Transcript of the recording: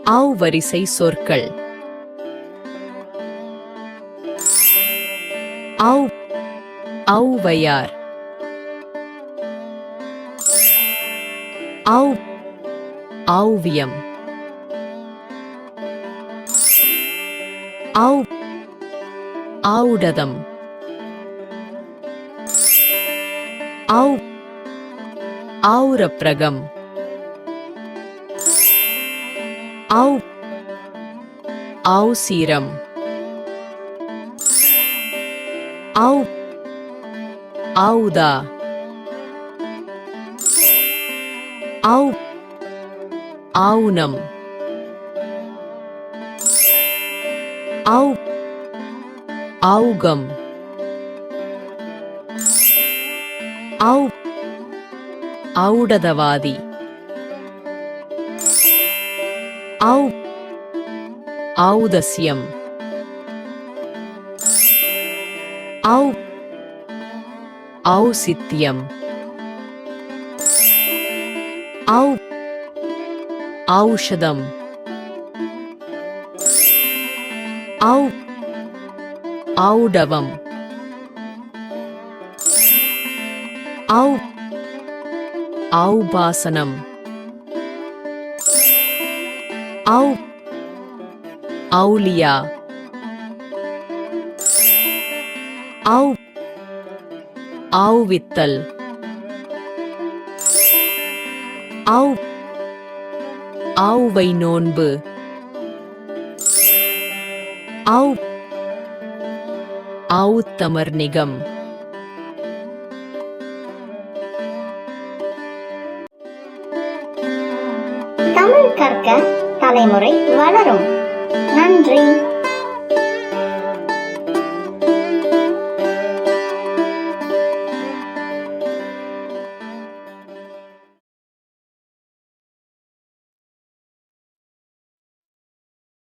ஆவ் வரிசை சொற்கள். ஆவ் ஔவையார். ஆவ் ஆவ்வியம். ஆவ் ஆவுடதம். ஆவ் ஆவுரப்பிரகம். ஆவ் ஆவுசீரம். ஆவ் ஆவுதா. ஆவ் ஆவுனம். ஆவ் ஆவுகம். ஆவ் ஔடதவாதி. ஆவ் ஔதஸ்யம். ஆவ் ஔசித்யம். ஆவ் ஔஷதம். ஆவ் ஔடவம். ஆவ் ஔபாசனம். ஆவ் ஔலியா. ஆவ் ஆவுவித்தல். ஆவ் ஆவுவை நோன்பு. ஆவ் ஆவுத்தமர்நிகம். தமிழ் கற்க தலைமுறை வளரும். நன்றி.